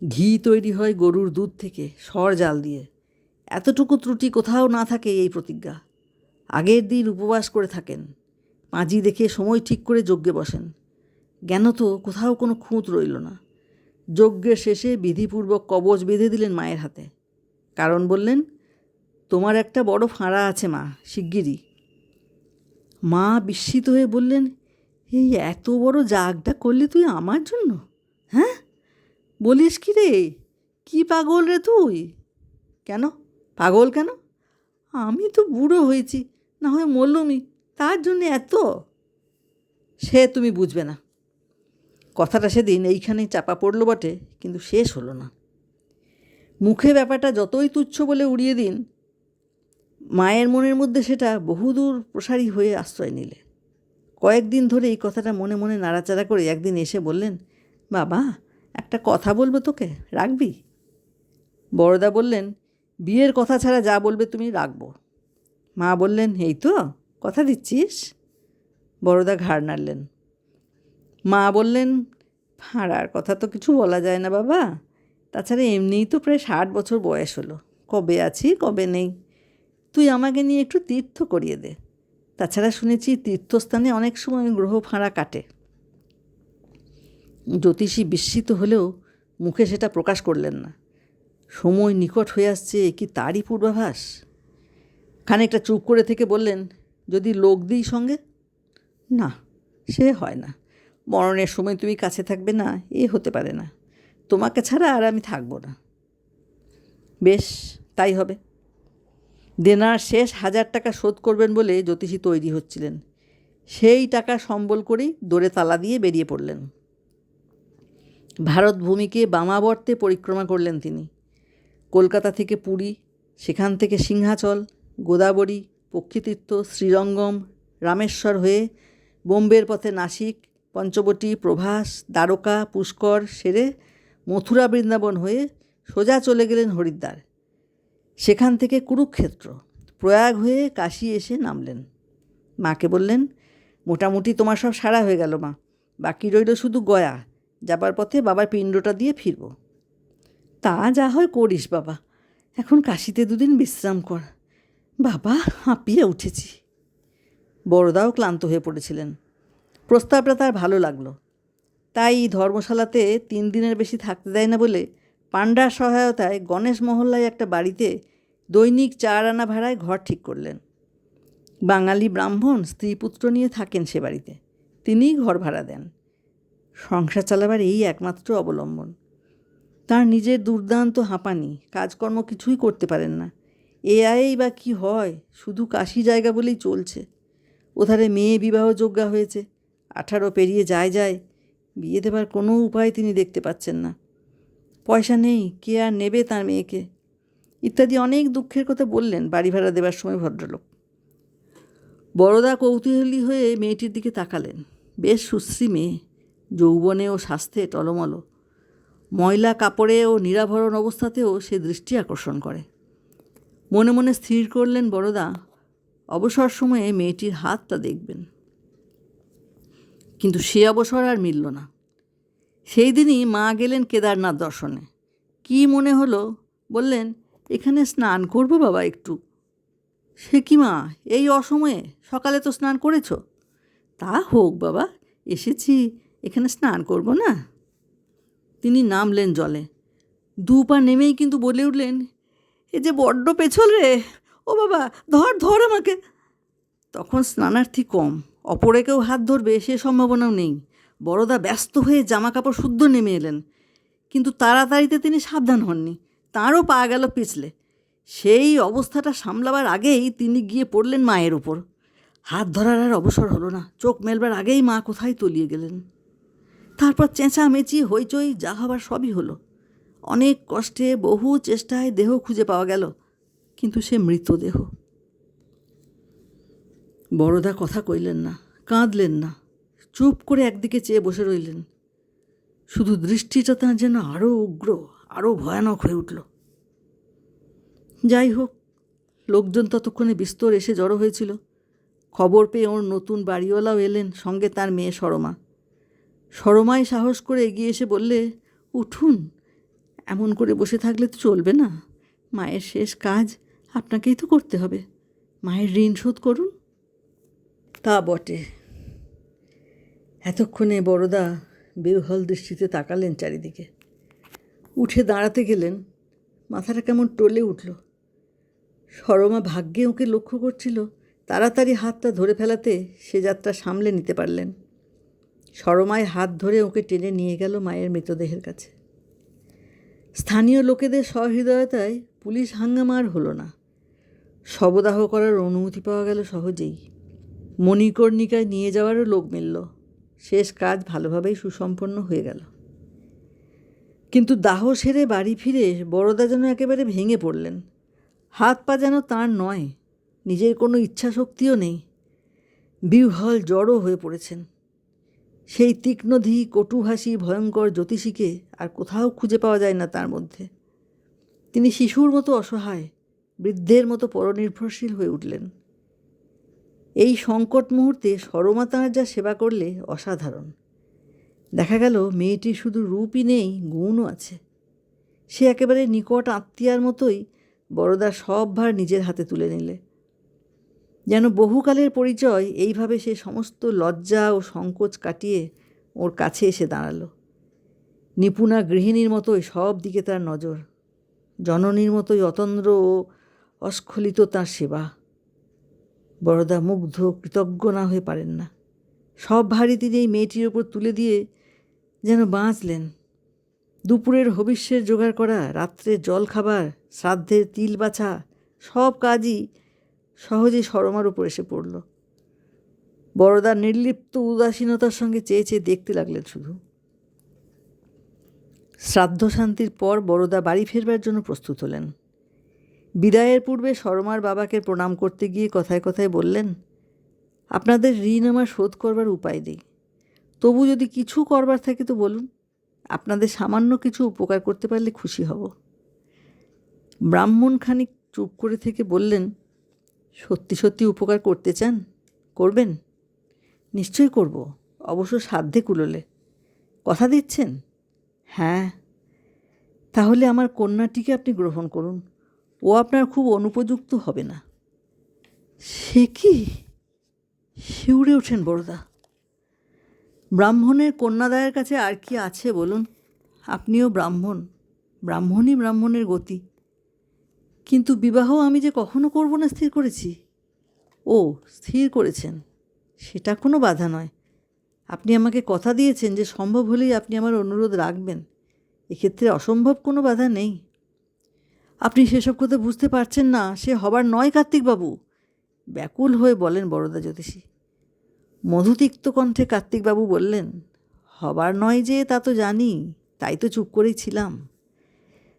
ঘি তৈরি হয় গরুর দুধ থেকে, সর জাল দিয়ে। এতটুকু ত্রুটি কোথাও না থাকে এই প্রতিজ্ঞা। আগের দিন উপবাস করে থাকেন, পাঁজি দেখে সময় ঠিক করে যজ্ঞে বসেন। জ্ঞানত কোথাও কোনো খুঁত রইল না। যজ্ঞের শেষে বিধিপূর্বক কবচ বেঁধে দিলেন মায়ের হাতে। কারণ বললেন, তোমার একটা বড় ফাঁড়া আছে মা, শিগগিরই। মা বিস্মিত হয়ে বললেন, এই এত বড় জাগটা করলি তুই আমার জন্য? হ্যাঁ, বলিস কি রে, কি পাগল রে তুই? কেন পাগল কেন? আমি তো বুড়ো হয়েছি, না হয় মরলুমই, তার জন্যে এত? সে তুমি বুঝবে না। কথাটা সেদিন এইখানেই চাপা পড়ল বটে, কিন্তু শেষ হলো না। মুখে ব্যাপারটা যতই তুচ্ছ বলে উড়িয়ে দিন, মায়ের মনের মধ্যে সেটা বহুদূর প্রসারী হয়ে আশ্রয় নিলে। কয়েকদিন ধরে এই কথাটা মনে মনে নাড়াচাড়া করে একদিন এসে বললেন, বাবা, একটা কথা বলবো তোকে, রাখবি? বড়দা বললেন, বিয়ের কথা ছাড়া যা বলবে তুমি রাখবো। মা বললেন, এই তো কথা দিচ্ছিস? বড়দা ঘাড় নাড়লেন। মা বললেন, ভাঁড়ার কথা তো কিছু বলা যায় না বাবা, তাছাড়া এমনিই তো প্রায় 60 বছর বয়স হলো, কবে আছি কবে নেই। তুই আমাকে নিয়ে একটু তীর্থ করিয়ে দে। তাছাড়া শুনেছি তীর্থস্থানে অনেক সময় গ্রহ ফাঁড়া কাটে। জ্যোতিষী বিস্মিত হলেও মুখে সেটা প্রকাশ করলেন না। সময় নিকট হয়ে আসছে, কি তারই পূর্বাভাস? খানিকটা চুপ করে থেকে বললেন, যদি লোক দিই সঙ্গে? না, সে হয় না। মরণের সময় তুমি কাছে থাকবে না, এ হতে পারে না। তোমাকে ছাড়া আর আমি থাকবো না। বেশ, তাই হবে। দেনার শেষ 1000 টাকা শোধ করবেন বলে জ্যোতিষী তৈরি হচ্ছিলেন। সেই টাকা সম্বল করেই দোরে তালা দিয়ে বেরিয়ে পড়লেন। ভারত ভূমিকে বামাবর্তে পরিক্রমা করলেন তিনি। কলকাতা থেকে পুরী, সেখান থেকে সিংহাচল, গোদাবরী, পক্ষীতীর্থ, শ্রীরঙ্গম, রামেশ্বর হয়ে বোম্বের পথে নাসিক, পঞ্চবটী, প্রভাস, দ্বারকা, পুষ্কর সেরে মথুরা, বৃন্দাবন হয়ে সোজা চলে গেলেন হরিদ্বার। সেখান থেকে কুরুক্ষেত্র, প্রয়াগ হয়ে কাশী এসে নামলেন। মাকে বললেন, মোটামুটি তোমার সব সারা হয়ে গেল মা, বাকি রইল শুধু গয়া। যাবার পথে বাবার পিণ্ডটা দিয়ে ফিরব। তা যা হয় করিস বাবা, এখন কাশীতে 2 দিন বিশ্রাম কর। বাবা, হাঁপিয়ে উঠেছি। বড়দাও ক্লান্ত হয়ে পড়েছিলেন। প্রস্তাবটা তার ভালো লাগলো। তাই ধর্মশালাতে 3 দিনের বেশি থাকতে দেয় না বলে পাণ্ডার সহায়তায় গণেশ মহল্লায় একটা বাড়িতে দৈনিক 4 আনা ভাড়ায় ঘর ঠিক করলেন। বাঙালি ব্রাহ্মণ স্ত্রী পুত্র নিয়ে থাকেন সে বাড়িতে, তিনিই ঘর ভাড়া দেন। সংসার চালাবার এই একমাত্র অবলম্বন। তার নিজের দুর্দান্ত হাঁপানি, কাজকর্ম কিছুই করতে পারেন না। এ আয়েই বা কী হয়, শুধু কাশি জায়গা বলেই চলছে। ওধারে মেয়ে বিবাহযোগ্যা হয়েছে, 18 পেরিয়ে যায়, বিয়ে দেবার কোনো উপায় তিনি দেখতে পাচ্ছেন না। পয়সা নেই, কে আর নেবে তার মেয়েকে, ইত্যাদি অনেক দুঃখের কথা বললেন বাড়ি ভাড়া দেবার সময় ভদ্রলোক। বড়দা কৌতূহলী হয়ে মেয়েটির দিকে তাকালেন। বেশ সুশ্রী মেয়ে, যৌবনে ও স্বাস্থ্যে টলমল। ময়লা কাপড়ে ও নিরাভরণ অবস্থাতেও সে দৃষ্টি আকর্ষণ করে। মনে মনে স্থির করলেন বড়দা, অবসর সময়ে মেয়েটির হাতটা দেখবেন। কিন্তু সে অবসর আর মিলল না। সেই দিনই মা গেলেন কেদারনাথ দর্শনে। কি মনে হলো, বললেন, এখানে স্নান করবো বাবা একটু। সে কি মা, এই অসময়ে? সকালে তো স্নান করেছ। তা হোক বাবা, এসেছি, এখানে স্নান করব না? তিনি নামলেন জলে। 2 পা নেমেই কিন্তু বলে উঠলেন, এ যে বড্ড পেছল রে, ও বাবা, ধর ধর আমাকে। তখন স্নানার্থী কম, অপরে কেউ হাত ধরবে সে সম্ভাবনাও নেই। বড়দা ব্যস্ত হয়ে জামা কাপড় শুদ্ধ নেমে এলেন, কিন্তু তাড়াতাড়িতে তিনি সাবধান হননি, তাঁরও পা গেল পিছলে। সেই অবস্থাটা সামলাবার আগেই তিনি গিয়ে পড়লেন মায়ের ওপর। হাত ধরার আর অবসর হলো না, চোখ মেলবার আগেই মা কোথায় তলিয়ে গেলেন। তারপর চেঁচামেচি হইচই, যা হবার সবই হলো। অনেক কষ্টে, বহু চেষ্টায় দেহ খুঁজে পাওয়া গেল, কিন্তু সে মৃতদেহ। বড়দা কথা কইলেন না, কাঁদলেন না, চুপ করে একদিকে চেয়ে বসে রইলেন। শুধু দৃষ্টিটা তাঁর যেন আরও উগ্র, আরও ভয়ানক হয়ে উঠল। যাই হোক, লোকজন ততক্ষণে বিস্তর এসে জড়ো হয়েছিল। খবর পেয়ে ওর নতুন বাড়িওয়ালাও এলেন, সঙ্গে তার মেয়ে সরমা। সরমাই সাহস করে এগিয়ে এসে বললে, উঠুন, এমন করে বসে থাকলে তো চলবে না। মায়ের শেষ কাজ আপনাকেই তো করতে হবে, মায়ের ঋণ শোধ করুন। তা বটে। এতক্ষণে বড়দা বেউহল দৃষ্টিতে তাকালেন চারিদিকে। উঠে দাঁড়াতে গেলেন, মাথাটা কেমন টলে উঠল। সরমা ভাগ্যে ওকে লক্ষ্য করছিল, তাড়াতাড়ি হাতটা ধরে ফেলাতে সে যাত্রা সামলে নিতে পারলেন। সরমায় হাত ধরে ওকে টেনে নিয়ে গেল মায়ের মৃতদেহের কাছে। স্থানীয় লোকেদের সহৃদয়তায় পুলিশ হাঙ্গামা আর হলো না। শবদাহ করার অনুমতি পাওয়া গেল সহজেই। মণিকর্ণিকায় নিয়ে যাওয়ারও লোক মিলল। শেষ কাজ ভালোভাবেই সুসম্পন্ন হয়ে গেল। কিন্তু দাহ সেরে বাড়ি ফিরে বড়দা যেন একেবারে ভেঙে পড়লেন। হাত পা যেন তাঁর নয়, নিজের কোনো ইচ্ছা শক্তিও নেই। বিহ্বল জড়ো হয়ে পড়েছেন। সেই তীক্ষ্ণধী, কটুভাষী, ভয়ঙ্কর জ্যোতিষীকে আর কোথাও খুঁজে পাওয়া যায় না তার মধ্যে। তিনি শিশুর মতো অসহায়, বৃদ্ধের মতো পরনির্ভরশীল হয়ে উঠলেন। এই সংকট মুহূর্তে সরমা তাঁর যা সেবা করলে অসাধারণ। দেখা গেল মেয়েটির শুধু রূপই নেই, গুণও আছে। সে একেবারে নিকট আত্মীয়ার মতোই বড়দার সব ভার নিজের হাতে তুলে নিলে। যেন বহুকালের পরিচয় এইভাবে সে সমস্ত লজ্জা ও সংকোচ কাটিয়ে ওর কাছে এসে দাঁড়ালো। নিপুণা গৃহিণীর মতোই সব দিকে তার নজর, জননীর মতোই অতন্দ্র ও অস্খলিত তাঁর সেবা। বড়দা মুগ্ধ, কৃতজ্ঞ না হয়ে পারেন না। সব ভারী তিনি এই মেয়েটির ওপর তুলে দিয়ে যেন বাঁচলেন। দুপুরের হবিষ্যের জোগাড় করা, রাত্রের জল খাবার, শ্রাদ্ধের তিল বাছা, সব কাজই সহজে সরমার উপর এসে পড়ল। বড়দার নির্লিপ্ত উদাসীনতার সঙ্গে চেয়ে চেয়ে দেখতে লাগলেন শুধু। শ্রাদ্ধ শান্তির পর বড়দা বাড়ি ফেরবার জন্য প্রস্তুত হলেন। বিদায়ের পূর্বে সরমার বাবাকে প্রণাম করতে গিয়ে কথায় কথায় বললেন, আপনাদের ঋণ আমার শোধ করবার উপায় নেই, তবু যদি কিছু করবার থাকে তো বলুন, আপনাদের সামান্য কিছু উপকার করতে পারলে খুশি হব। ব্রাহ্মণ খানিক চুপ করে থেকে বললেন, সত্যি সত্যি উপকার করতে চান? করবেন? নিশ্চয়ই করব, অবশ্য সাধ্যে কুলোলে। কথা দিচ্ছেন? হ্যাঁ। তাহলে আমার কন্যাটিকে আপনি গ্রহণ করুন, ও আপনার খুব অনুপযুক্ত হবে না। সে কি? শিউরে ওঠেন বড়দা। ব্রাহ্মণের কন্যাদায়ের কাছে আর কি আছে বলুন? আপনিও ব্রাহ্মণ, ব্রাহ্মণই ব্রাহ্মণের গতি। কিন্তু বিবাহ আমি যে কখনো করব না স্থির করেছি। ও, স্থির করেছেন, সেটা কোনো বাধা নয়। আপনি আমাকে কথা দিয়েছেন যে সম্ভব হলেই আপনি আমার অনুরোধ রাখবেন, এক্ষেত্রে অসম্ভব কোনো বাধা নেই। আপনি সেসব কথা বুঝতে পারছেন না, সে হবার নয় কার্তিকবাবু, ব্যাকুল হয়ে বলেন বরদা জ্যোতিষী। মধুতিক্ত কণ্ঠে কার্তিকবাবু বললেন, হবার নয় যে তা তো জানি, তাই তো চুপ করেই ছিলাম।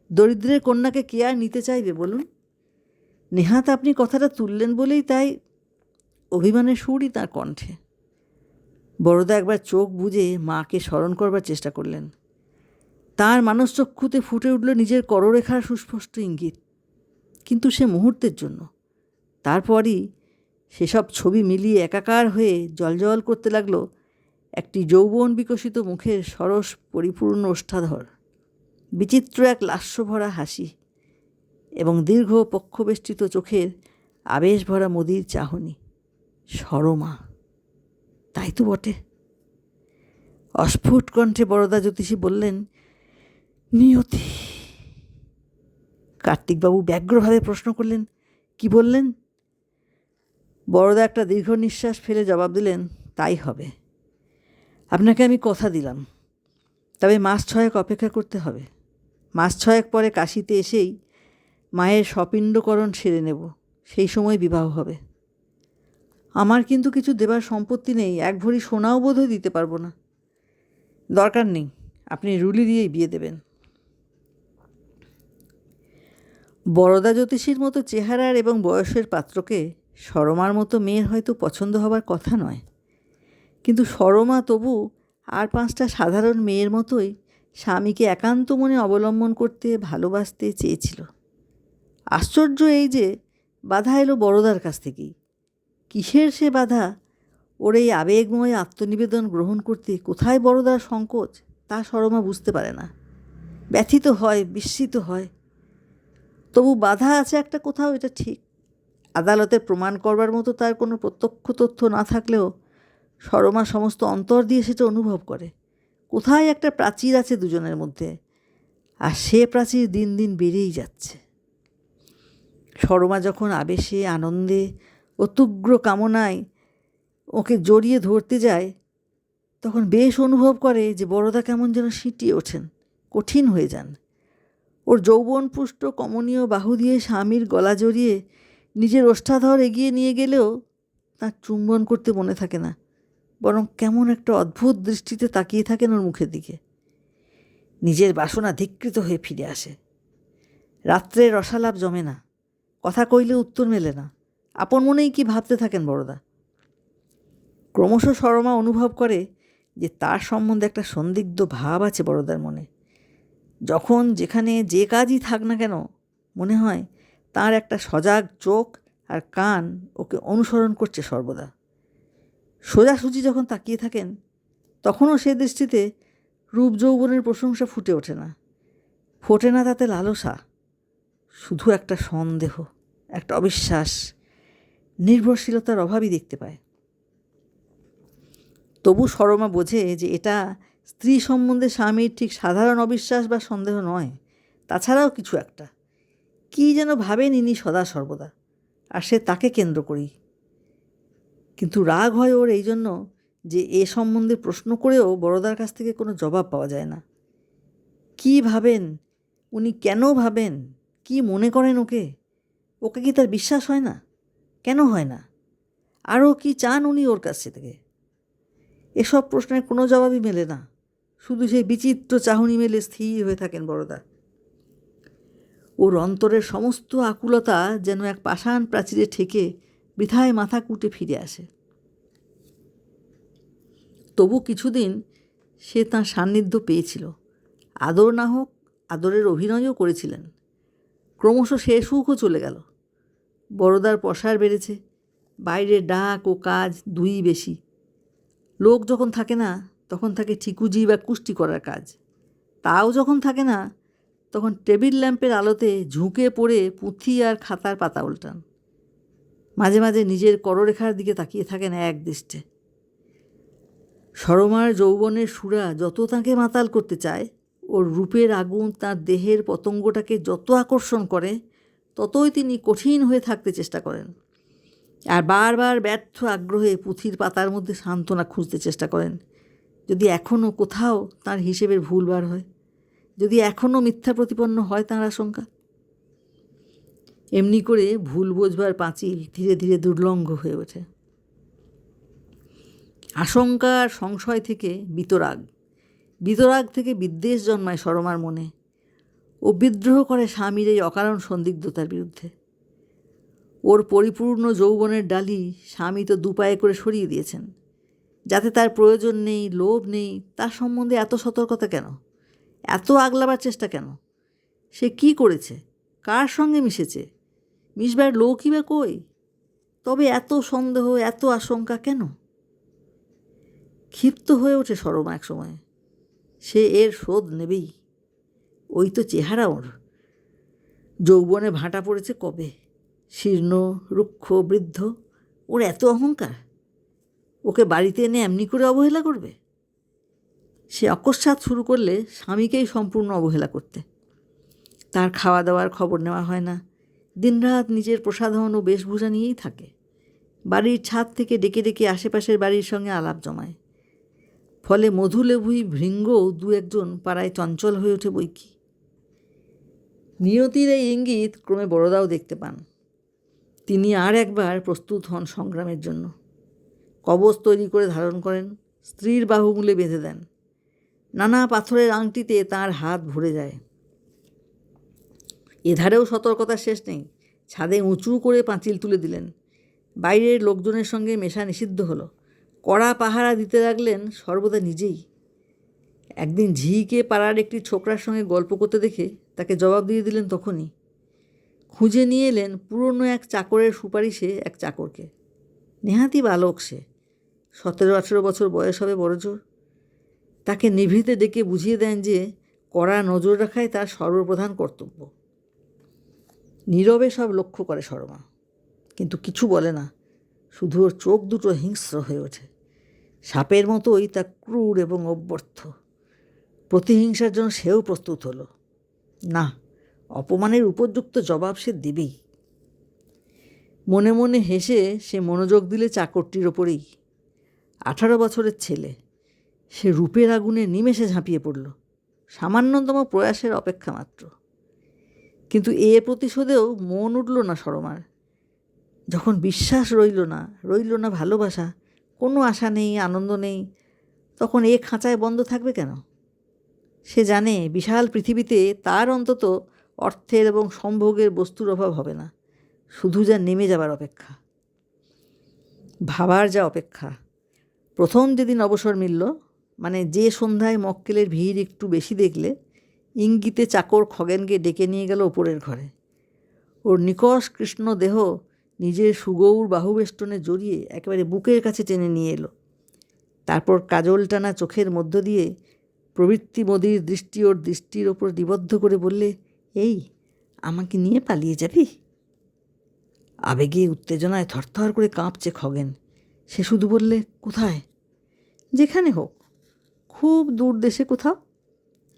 দরিদ্রের কন্যাকে কে আর নিতে চাইবে বলুন? নেহাত আপনি কথাটা তুললেন বলেই তাই। অভিমানের সুরই তার কণ্ঠে। বড়দা একবার চোখ বুজে মাকে স্মরণ করবার চেষ্টা করলেন। তাঁর মানসচক্ষুতে ফুটে উঠল নিজের কররেখার সুস্পষ্ট ইঙ্গিত, কিন্তু সে মুহূর্তের জন্য। তারপরই সেসব ছবি মিলিয়ে একাকার হয়ে জলজল করতে লাগলো একটি যৌবন বিকশিত মুখের সরস পরিপূর্ণ ওষ্ঠাধর, বিচিত্র এক লাস্যভরা হাসি এবং দীর্ঘ পক্ষবেষ্টিত চোখের আবেশ ভরা মদির চাহনি। সরমা, তাই তো বটে। অস্ফুট কণ্ঠে বরদা জ্যোতিষী বললেন, নিয়তি। কার্তিকবাবু ব্যগ্রভাবে প্রশ্ন করলেন, কি বললেন? বরদা একটা দীর্ঘ নিঃশ্বাস ফেলে জবাব দিলেন, তাই হবে। আপনাকে আমি কথা দিলাম, তবে মাস 6 অপেক্ষা করতে হবে। মাস 6 পরে কাশিতে এসেই মায়ের সপিণ্ডকরণ সেরে নেব, সেই সময় বিবাহ হবে। আমার কিন্তু কিছু দেবার সম্পত্তি নেই, 1 ভরি সোনাও বোধহয় দিতে পারবো না। দরকার নেই, আপনি রুলি দিয়েই বিয়ে দেবেন। বরদা জ্যোতিষীর মতো চেহারার এবং বয়সের পাত্রকে সরমার মতো মেয়ের হয়তো পছন্দ হবার কথা নয়, কিন্তু সরমা তবু আর 5টা সাধারণ মেয়ের মতোই স্বামীকে একান্ত মনে অবলম্বন করতে, ভালোবাসতে চেয়েছিল। আশ্চর্য এই যে বাধা এলো বড়দার কাছ থেকেই। কিসের সে বাধা? ওর এই আবেগময় আত্মনিবেদন গ্রহণ করতে কোথায় বড়দার সংকোচ, তা সরমা বুঝতে পারে না। ব্যথিত হয়, বিস্মিত হয়। তবু বাধা আছে একটা কোথাও, এটা ঠিক। আদালতে প্রমাণ করবার মতো তার কোনো প্রত্যক্ষ তথ্য না থাকলেও সরমা সমস্ত অন্তর দিয়ে সেটা অনুভব করে। কোথায় একটা প্রাচীর আছে দুজনের মধ্যে, আর সে প্রাচীর দিন দিন বেড়েই যাচ্ছে। সরমা যখন আবেশে, আনন্দে, অত্যুগ্র কামনায় ওকে জড়িয়ে ধরতে যায়, তখন বেশ অনুভব করে যে বড়দা কেমন যেন সিঁটিয়ে ওঠেন, কঠিন হয়ে যান। ওর যৌবনপুষ্ট কমনীয় বাহু দিয়ে স্বামীর গলা জড়িয়ে নিজের ওষ্ঠাধর এগিয়ে নিয়ে গেলেও তার চুম্বন করতে মনে থাকে না, বরং কেমন একটা অদ্ভুত দৃষ্টিতে তাকিয়ে থাকেন ওর মুখের দিকে। নিজের বাসনা ধিক্কৃত হয়ে ফিরে আসে। রাত্রে রসালাপ জমে না, কথা কইলে উত্তর মেলে না, আপন মনেই কি ভাবতে থাকেন বড়দা। ক্রমশ সরমা অনুভব করে যে তার সম্বন্ধে একটা সন্দিগ্ধ ভাব আছে বড়দার মনে। যখন যেখানে যে কাজই থাক না কেন, মনে হয় তার একটা সজাগ চোখ আর কান ওকে অনুসরণ করছে সর্বদা। সোজাসুজি যখন তাকিয়ে থাকেন তখনও সে দৃষ্টিতে রূপ যৌবনের প্রশংসা ফুটে ওঠে না, ফোটে না তাতে লালসা, শুধু একটা সন্দেহ, একটা অবিশ্বাস, নির্ভরশীলতার অভাবই দেখতে পায়। তবু সরমা বোঝে যে এটা স্ত্রী সম্বন্ধে স্বামীর ঠিক সাধারণ অবিশ্বাস বা সন্দেহ নয়, তাছাড়াও কিছু একটা। কী যেন ভাবেন ইনি সদা সর্বদা, আর সে তাকে কেন্দ্র করেই। কিন্তু রাগ হয় ওর এই জন্য যে এ সম্বন্ধে প্রশ্ন করেও বড়দার কাছ থেকে কোনো জবাব পাওয়া যায় না। কী ভাবেন উনি, কেন ভাবেন, কি মনে করেন ওকে? ওকে কি তার বিশ্বাস হয় না? কেন হয় না? আরও কি চান উনি ওর কাছ থেকে? এসব প্রশ্নের কোনো জবাবই মেলে না, শুধু সেই বিচিত্র চাহনি মেলে স্থির হয়ে থাকেন বড়দা। ওর অন্তরের সমস্ত আকুলতা যেন এক পাষাণ প্রাচীরে ঠেকে বৃথায় মাথা কুটে ফিরে আসে। তবু কিছুদিন সে তাঁর সান্নিধ্য পেয়েছিল, আদর না হোক আদরের অভিনয়ও করেছিলেন। ক্রমশ সে সুখও চলে গেল। বড়দার পসার বেড়েছে, বাইরে ডাক ও কাজ দুই বেশি। লোক যখন থাকে না তখন থাকে ঠিকুজি বা কুষ্টি করার কাজ, তাও যখন থাকে না তখন টেবিল ল্যাম্পের আলোতে ঝুঁকে পড়ে পুঁথি আর খাতার পাতা উল্টান। মাঝে মাঝে নিজের কররেখার দিকে তাকিয়ে থাকেন এক দৃষ্টে। সরমার যৌবনের সুরা যত তাঁকে মাতাল করতে চায়, ওর রূপের আগুন তাঁর দেহের পতঙ্গটাকে যত আকর্ষণ করে, ততই তিনি কঠিন হয়ে থাকতে চেষ্টা করেন, আর বারবার ব্যর্থ আগ্রহে পুঁথির পাতার মধ্যে সান্ত্বনা খুঁজতে চেষ্টা করেন। যদি এখনও কোথাও তাঁর হিসেবের ভুল বার হয়, যদি এখনও মিথ্যা প্রতিপন্ন হয় তাঁর আশঙ্কা। এমনি করে ভুল বোঝবার পাঁচিল ধীরে ধীরে দুর্লঙ্ঘ হয়ে ওঠে। আশঙ্কা আর সংশয় থেকে বিতরাগ, বিতরাগ থেকে বিদ্বেষ জন্মায় সরমার মনে। ও বিদ্রোহ করে স্বামীর এই অকারণ সন্দিগ্ধতার বিরুদ্ধে। ওর পরিপূর্ণ যৌবনের ডালি স্বামী তো দুপায়ে করে সরিয়ে দিয়েছেন, যাতে তার প্রয়োজন নেই, লোভ নেই, তার সম্বন্ধে এত সতর্কতা কেন, এত আগলাবার চেষ্টা কেন? সে কি করেছে, কার সঙ্গে মিশেছে, মিশবার লোকই বা কই? তবে এত সন্দেহ, এত আশঙ্কা কেন? ক্ষিপ্ত হয়ে ওঠে সরমা এক সময়। সে এর শোধ নেবেই। ওই তো চেহারা ওর, যৌবনে ভাঁটা পড়েছে কবে, শীর্ণ রুক্ষ বৃদ্ধ, ওর এত অহংকার, ওকে বাড়িতে এনে এমনি করে অবহেলা করবে? সে অকস্মাৎ শুরু করলে স্বামীকেই সম্পূর্ণ অবহেলা করতে। তার খাওয়া দাওয়ার খবর নেওয়া হয় না, দিনরাত নিজের প্রসাধন ও বেশভূষা নিয়েই থাকে। বাড়ির ছাদ থেকে ডেকে ডেকে আশেপাশের বাড়ির সঙ্গে আলাপ জমায়। ফলে মধুলেভুই ভৃঙ্গও দু একজন পাড়ায় চঞ্চল হয়ে ওঠে বৈকি। নিয়তির এই ইঙ্গিত ক্রমে বড়দাও দেখতে পান। তিনি আর একবার প্রস্তুত হন সংগ্রামের জন্য। কবচ তৈরি করে ধারণ করেন, স্ত্রীর বাহুমূলে বেঁধে দেন। নানা পাথরের আংটিতে তাঁর হাত ভরে যায়। এধারেও সতর্কতার শেষ নেই। ছাদে উঁচু করে পাঁচিল তুলে দিলেন। বাইরের লোকজনের সঙ্গে মেশা নিষিদ্ধ হলো। কড়া পাহারা দিতে লাগলেন সর্বদা নিজেই। একদিন ঝিকে পাড়ার একটি ছোকরার সঙ্গে গল্প করতে দেখে তাকে জবাব দিয়ে দিলেন তখনই। খুঁজে নিয়ে এলেন পুরনো এক চাকরের সুপারিশে এক চাকরকে। নেহাতি বালক সে, 17-18 বছর বয়স হবে বড়জোর। তাকে নিভৃতে ডেকে বুঝিয়ে দেন যে কড়া নজর রাখাই তার সর্বপ্রধান কর্তব্য। নীরবে সব লক্ষ্য করে সরমা, কিন্তু কিছু বলে না। শুধু ওর চোখ দুটো হিংস্র হয়ে ওঠে। সাপের মতোই তা ক্রূর এবং অব্যর্থ। প্রতিহিংসার জন্য সেও প্রস্তুত হলো। না, অপমানের উপযুক্ত জবাব সে দেবেই। মনে মনে হেসে সে মনোযোগ দিলে চাকরটির ওপরেই। 18 বছরের ছেলে, সে রূপের আগুনে নিমেষে ঝাঁপিয়ে পড়ল, সামান্যতম প্রয়াসের অপেক্ষা মাত্র। কিন্তু এ প্রতিশোধেও মন উঠল না সরমার। যখন বিশ্বাস রইল না ভালোবাসা, কোনো আশা নেই, আনন্দ নেই, তখন এ খাঁচায় বন্ধ থাকবে কেন? সে জানে বিশাল পৃথিবীতে তার অন্তত অর্থের এবং সম্ভোগের বস্তুর অভাব হবে না, শুধু যা নেমে যাবার অপেক্ষা, ভাবার যা অপেক্ষা। প্রথম যেদিন অবসর মিলল, মানে যে সন্ধ্যায় মক্কেলের ভিড় একটু বেশি দেখলে, ইঙ্গিতে চাকর খগেনকে ডেকে নিয়ে গেল ওপরের ঘরে। ওর নিকষ কৃষ্ণ দেহ নিজের সুগৌর বাহুবেষ্টনে জড়িয়ে একেবারে বুকের কাছে টেনে নিয়ে এলো। তারপর কাজল টানা চোখের মধ্য দিয়ে প্রবৃত্তি মোদির দৃষ্টি ওর দৃষ্টির ওপর নিবদ্ধ করে বললে, এই আমাকে নিয়ে পালিয়ে যাবি? আবেগে উত্তেজনায় থরথর করে কাঁপছে খগেন। সে শুধু বললে, কোথায়? যেখানে হোক, খুব দূর দেশে কোথাও।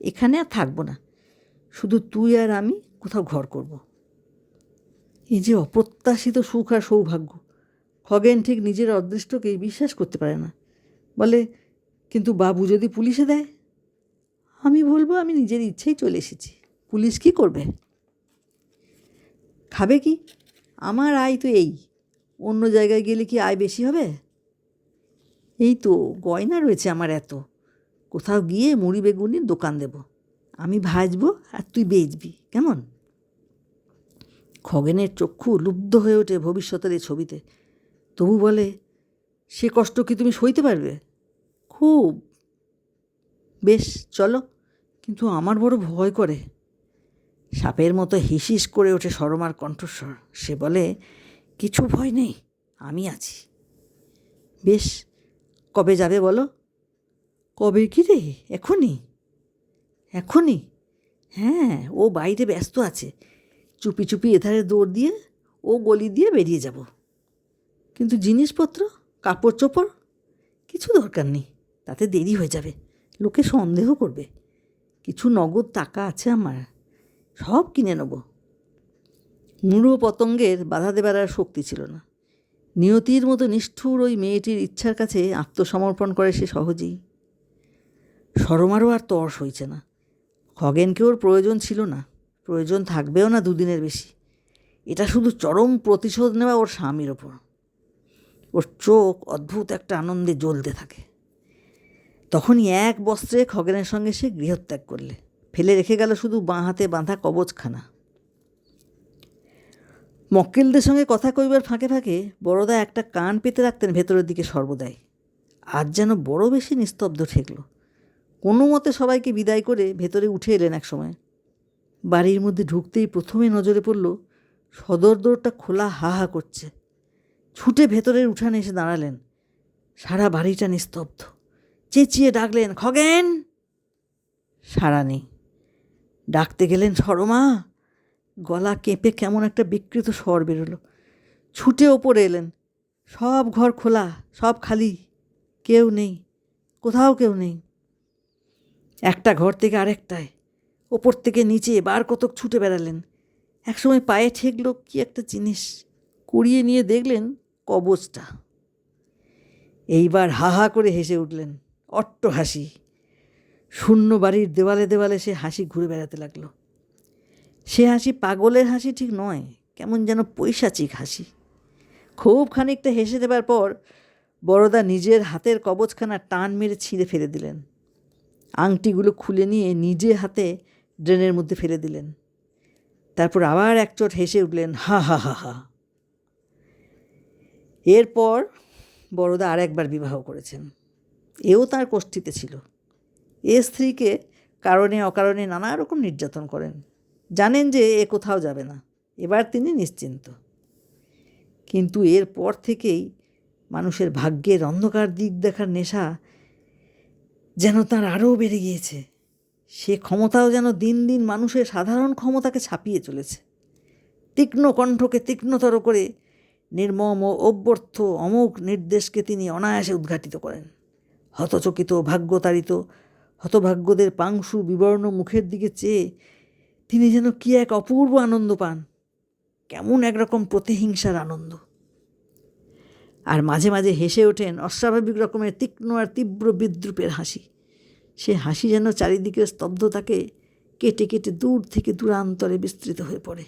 এখানে আর থাকবো না, শুধু তুই আর আমি কোথাও ঘর করব। এই যে অপ্রত্যাশিত সুখ আর সৌভাগ্য! খগেন ঠিক নিজের অদৃষ্টকেই বিশ্বাস করতে পারে না। বলে, কিন্তু বাবু যদি পুলিশে দেয়? আমি বলবো আমি নিজের ইচ্ছেই চলে এসেছি, পুলিশ কি করবে? খাবে কি? আমার আয় তো এই, অন্য জায়গায় গেলে কি আয় বেশি হবে? এই তো গয়না রয়েছে আমার এত, কোথাও গিয়ে মুড়ি বেগুনির দোকান দেব, আমি ভাজবো আর তুই বেচবি, কেমন? খগেনের চক্ষু লুব্ধ হয়ে ওঠে ভবিষ্যতের এই ছবিতে। তবু বলে, সে কষ্ট কি তুমি সইতে পারবে? খুব। বেশ, চলো, কিন্তু আমার বড় ভয় করে। সাপের মতো হিসিস করে ওঠে সরমার কণ্ঠস্বর। সে বলে, কিছু ভয় নেই, আমি আছি। বেশ, কবে যাবে বলো? কবে কি রে? এখনই? এখনই? হ্যাঁ, ও বাইরে ব্যস্ত আছে, চুপি চুপি এধারে দৌড় দিয়ে ও গলি দিয়ে বেরিয়ে যাব। কিন্তু জিনিসপত্র, কাপড় চোপড়? কিছু দরকার নেই, তাতে দেরি হয়ে যাবে, লোকে সন্দেহ করবে। কিছু নগদ টাকা আছে আমার, সব কিনে নেব। মূঢ় পতঙ্গের বাধা দেবার আর শক্তি ছিল না। নিয়তির মতো নিষ্ঠুর ওই মেয়েটির ইচ্ছার কাছে আত্মসমর্পণ করে সে সহজেই। সরমারও আর তর সইছে না। খগেনকে ওর প্রয়োজন ছিল না, প্রয়োজন থাকবেও না দুদিনের বেশি। এটা শুধু চরম প্রতিশোধ নেওয়া ওর স্বামীর ওপর। ওর চোখ অদ্ভুত একটা আনন্দে জ্বলতে থাকে। তখনই এক বস্ত্রে খগেনের সঙ্গে সে গৃহত্যাগ করলে, ফেলে রেখে গেল শুধু বাঁ হাতে বাঁধা কবচখানা। মক্কেলদের সঙ্গে কথা কইবার ফাঁকে ফাঁকে বড়দা একটা কান পেতে রাখতেন ভেতরের দিকে সর্বদাই। আজ যেন বড় বেশি নিস্তব্ধ ঠেকল। কোনো মতে সবাইকে বিদায় করে ভেতরে উঠে এলেন এক সময়। বাড়ির মধ্যে ঢুকতেই প্রথমে নজরে পড়ল সদর দরটা খোলা, হা হা করছে। ছুটে ভেতরের উঠানে এসে দাঁড়ালেন। সারা বাড়িটা নিস্তব্ধ। চেঁচিয়ে ডাকলেন, খগেন! সাড়া নেই। ডাকতে গেলেন, সরমা! গলা কেঁপে কেমন একটা বিকৃত স্বর বেরোলো। ছুটে ওপরে এলেন। সব ঘর খোলা, সব খালি, কেউ নেই, কোথাও কেউ নেই। একটা ঘর থেকে আরেকটায়, ওপর থেকে নিচে বার কতক ছুটে বেড়ালেন। একসময় পায়ে ঠেকল কি একটা জিনিস, কুড়িয়ে নিয়ে দেখলেন কবচটা। এইবার হা হা করে হেসে উঠলেন, অট্ট হাসি। শূন্য বাড়ির দেওয়ালে দেওয়ালে সে হাসি ঘুরে বেড়াতে লাগলো। সে হাসি পাগলের হাসি ঠিক নয়, কেমন যেন পৈশাচিক হাসি। খুব খানিকটা হেসে দেবার পর বড়দা নিজের হাতের কবচখানা টান মেরে ছিঁড়ে ফেলে দিলেন। আংটিগুলো খুলে নিয়ে নিজে হাতে ড্রেনের মধ্যে ফেলে দিলেন। তারপর আবার একচোট হেসে উঠলেন, হা হা হা হা। এরপর বড়দা আর একবার বিবাহ করেছেন। এও তার কোষ্ঠীতে ছিল। এ স্ত্রীকে কারণে অকারণে নানা রকম নির্যাতন করেন। জানেন যে এ কোথাও যাবে না, এবার তিনি নিশ্চিন্ত। কিন্তু এরপর থেকেই মানুষের ভাগ্যের অন্ধকার দিক দেখার নেশা যেন তার আরও বেড়ে গিয়েছে। সে ক্ষমতাও যেন দিন দিন মানুষের সাধারণ ক্ষমতাকে ছাপিয়ে চলেছে। তীক্ষ্ণ কণ্ঠকে তীক্ষ্ণতর করে নির্মম ও অব্যর্থ অমোঘ নির্দেশকে তিনি অনায়াসে উদ্ঘাটিত করেন। হতচকিত ভাগ্যতাড়িত হতভাগ্যদের পাংশু বিবর্ণ মুখের দিকে চেয়ে তিনি যেন কি এক অপূর্ব আনন্দ পান, কেমন একরকম প্রতিহিংসার আনন্দ। আর মাঝে মাঝে হেসে ওঠেন অস্বাভাবিক রকমের তীক্ষ্ণ আর তীব্র বিদ্রুপের হাসি। সে হাসি যেন চারিদিকের স্তব্ধতাকে কেটে কেটে দূর থেকে দূরান্তরে বিস্তৃত হয়ে পড়ে।